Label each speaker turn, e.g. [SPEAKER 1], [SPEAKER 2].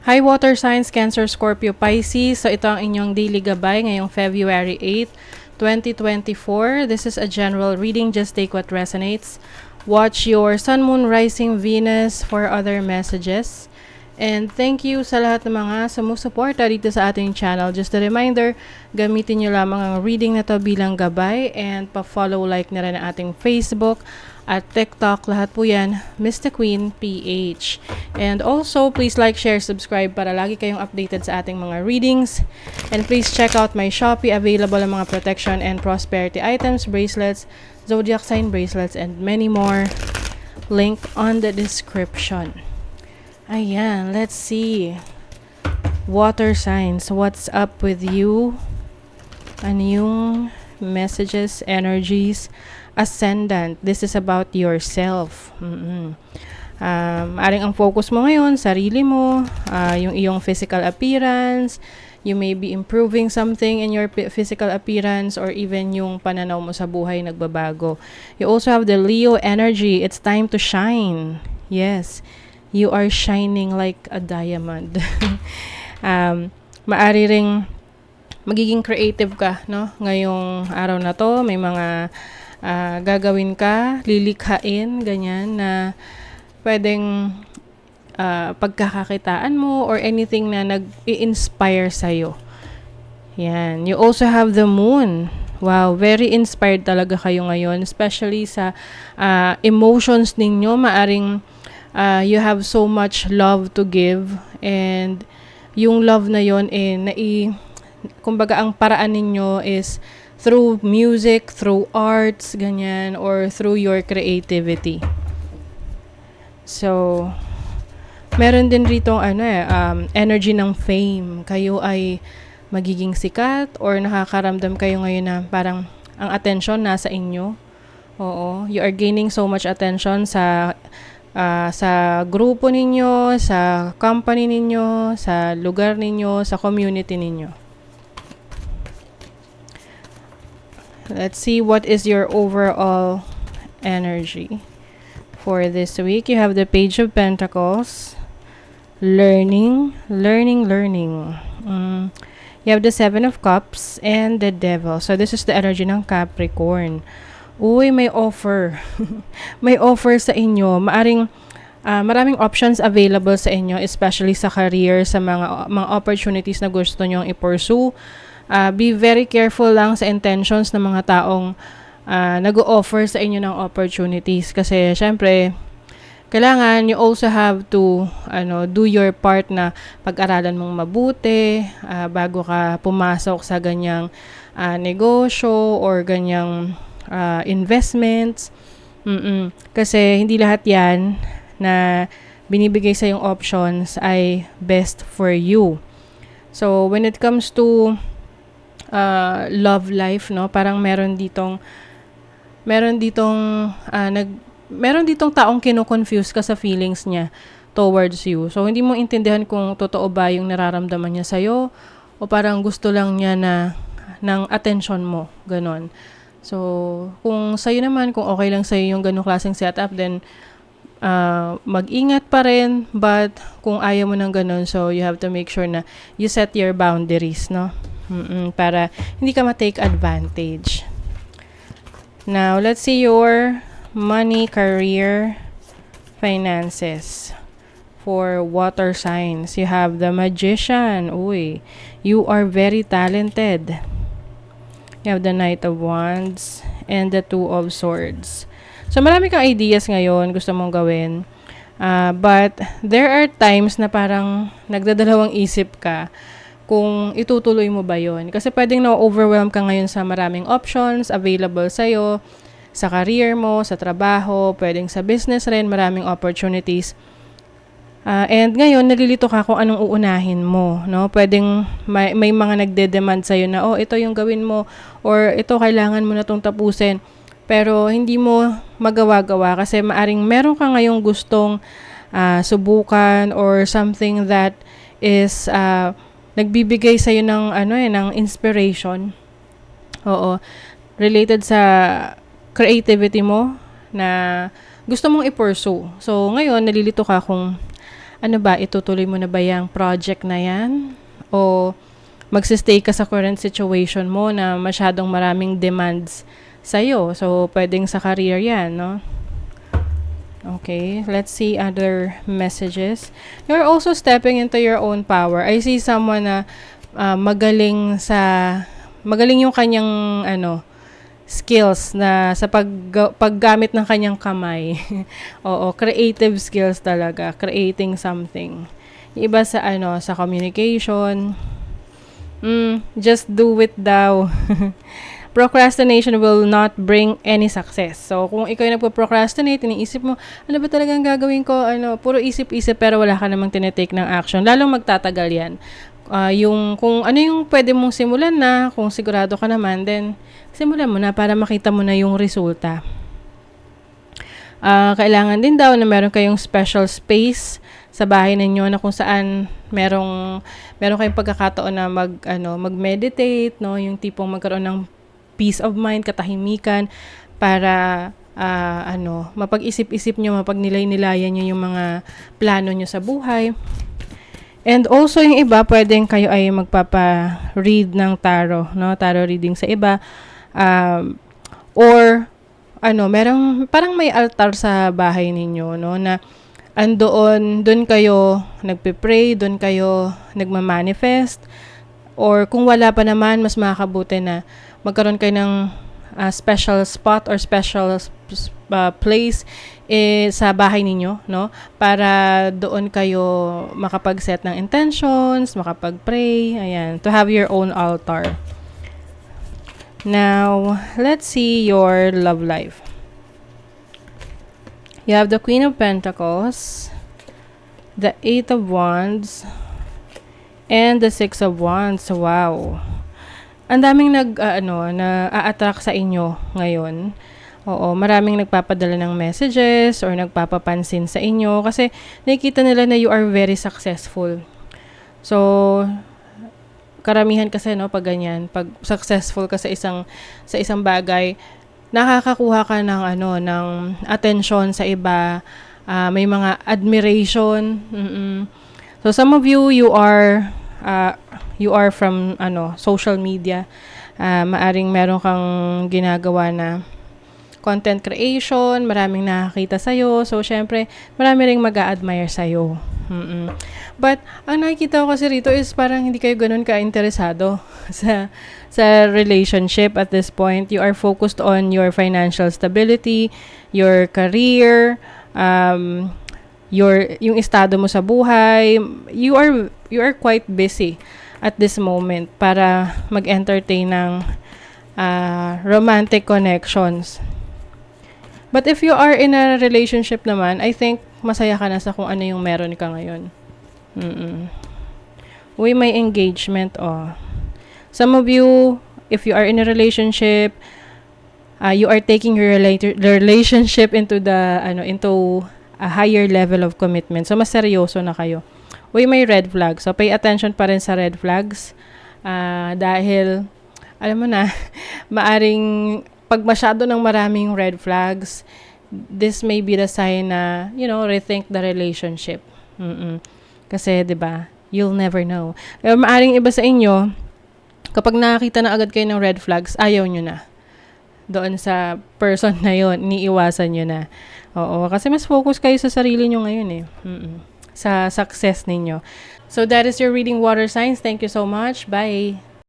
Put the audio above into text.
[SPEAKER 1] Hi water signs, Cancer, Scorpio, Pisces. So ito ang inyong daily gabay ngayong February 8, 2024. This is a general reading. Just take what resonates. Watch your Sun, Moon, Rising, Venus for other messages. And thank you sa lahat ng mga sumusuporta dito sa ating channel. Just a reminder, gamitin nyo lamang ang reading na to bilang gabay and pa-follow, like na rin ang ating Facebook at TikTok. Lahat po yan, Mr. Queen PH. And also, please like, share, subscribe para lagi kayong updated sa ating mga readings. And please check out my Shopee. Available ang mga protection and prosperity items, bracelets, zodiac sign bracelets, and many more. Link on the description. Ayan, let's see. Water signs, what's up with you? Ano yung messages, energies? Ascendant, this is about yourself. Aring ang focus mo ngayon, sarili mo, yung iyong physical appearance. You may be improving something in your physical appearance or even yung pananaw mo sa buhay nagbabago. You also have the Leo energy. It's time to shine. Yes. You are shining like a diamond. Maari ring magiging creative ka, no? Ngayong araw na to, may mga gagawin ka, lilikhain, ganyan, na pwedeng pagkakakitaan mo or anything na nag-i-inspire sa'yo. Yan. You also have the moon. Wow, very inspired talaga kayo ngayon, especially sa emotions ninyo. Maaring you have so much love to give, and yung love na yon kumbaga ang paraan ninyo is through music, through arts, ganyan, or through your creativity. So, meron din rito energy ng fame. Kayo ay magiging sikat or nakakaramdam kayo ngayon na parang ang attention nasa inyo. Oo, you are gaining so much attention sa grupo ninyo, sa company ninyo, sa lugar ninyo, sa community ninyo. Let's see what is your overall energy for this week. You have the Page of Pentacles, learning. You have the Seven of Cups and the Devil. So this is the energy ng Capricorn. Uy, may offer. May offer sa inyo. Maraming options available sa inyo, especially sa career, sa mga opportunities na gusto nyong i-pursue. Be very careful lang sa intentions ng mga taong nag-o-offer sa inyo ng opportunities. Kasi, syempre, kailangan you also have to do your part na pag-aralan mong mabuti bago ka pumasok sa ganyang negosyo or ganyang investments. Kasi hindi lahat yan na binibigay sa yung options ay best for you. So when it comes to love life, no, parang meron ditong taong kino-confuse ka sa feelings niya towards you. So hindi mo intindihan kung totoo ba yung nararamdaman niya sa'yo o parang gusto lang niya ng attention mo, ganon. So, kung sa'yo naman, kung okay lang sa'yo yung ganong klaseng setup, then mag-ingat pa rin. But, kung ayaw mo ng ganon, so you have to make sure na you set your boundaries, no? Para hindi ka ma-take advantage. Now, let's see your money, career, finances. For water signs, you have the Magician. Uy, you are very talented. You have the Knight of Wands and the Two of Swords. So, marami kang ideas ngayon gusto mong gawin. But, there are times na parang nagdadalawang isip ka kung itutuloy mo ba yon. Kasi pwedeng na-overwhelm ka ngayon sa maraming options available sa'yo, sa career mo, sa trabaho, pwedeng sa business rin, maraming opportunities. And ngayon, nalilito ka kung anong uunahin mo, no? Pwedeng may mga nagde-demand sa'yo na, ito yung gawin mo, or ito kailangan mo na itong tapusin. Pero hindi mo magawa-gawa kasi maaring meron ka ngayong gustong subukan or something that is nagbibigay sa'yo ng inspiration. Oo. Related sa creativity mo na gusto mong i-pursue. So, ngayon, nalilito ka kung Ano ba, itutuloy mo na ba yung project na yan? O magsistay ka sa current situation mo na masyadong maraming demands sa'yo. So, pwedeng sa career yan, no? Okay, let's see other messages. You're also stepping into your own power. I see someone na magaling yung kanyang skills na sa paggamit ng kanyang kamay. Oo, creative skills talaga, creating something. Yung iba sa sa communication. Just do it daw. Procrastination will not bring any success. So, kung ikaw yung nagpo-procrastinate, iniisip mo, ano ba talagang gagawin ko? Puro isip-isip pero wala ka namang tinitake ng action. Lalong magtatagal yan. Kung ano yung pwede mong simulan na, kung sigurado ka naman, then simulan mo na para makita mo na yung resulta. Kailangan din daw na meron kayong special space sa bahay ninyo na kung saan meron kayong pagkakataon na mag-meditate, no, yung tipong magkaroon ng peace of mind, katahimikan para mapag-isip-isip nyo, mapagnilay-nilayan nyo yung mga plano nyo sa buhay. And also yung iba, pwedeng kayo ay magpapa-read ng tarot, no? Tarot reading sa iba. Or parang may altar sa bahay ninyo, no, na doon kayo nagpe-pray, doon kayo nagma-manifest. Or kung wala pa naman, mas makakabuti na magkaroon kayo ng special spot or special place sa bahay ninyo, no? Para doon kayo makapag-set ng intentions, makapag-pray, ayan, to have your own altar. Now, let's see your love life. You have the Queen of Pentacles, the Eight of Wands, and the Six of Wands. Wow. Ang daming na-attract sa inyo ngayon. Oo, maraming nagpapadala ng messages or nagpapapansin sa inyo kasi nakikita nila na you are very successful. So, karamihan kasi pag ganyan, pag successful ka sa isang bagay, nakakakuha ka ng attention sa iba, may mga admiration. So some of you are from social media. Maaring meron kang ginagawa na content creation, maraming nakakita sa'yo. So, syempre, marami ring mag-a-admire sa'yo. But, ang nakikita ko kasi rito is parang hindi kayo ganun ka-interesado sa relationship at this point. You are focused on your financial stability, your career, yung estado mo sa buhay. You are quite busy at this moment para mag-entertain ng romantic connections. But if you are in a relationship naman, I think masaya ka na sa kung ano yung meron ka ngayon. Uy, may engagement, Some of you, if you are in a relationship, you are taking your relationship into into a higher level of commitment. So, mas seryoso na kayo. Uy, may red flags. So, pay attention pa rin sa red flags. Dahil, alam mo na, maaring pag masyado ng maraming red flags, this may be the sign na, rethink the relationship. Kasi, 'di ba, you'll never know. Pero maaring iba sa inyo, kapag nakakita na agad kayo ng red flags, ayaw nyo na. Doon sa person na yon, iniiwasan nyo na. Oo, kasi mas focus kayo sa sarili nyo ngayon eh. Sa success ninyo. So, that is your reading, water signs. Thank you so much. Bye!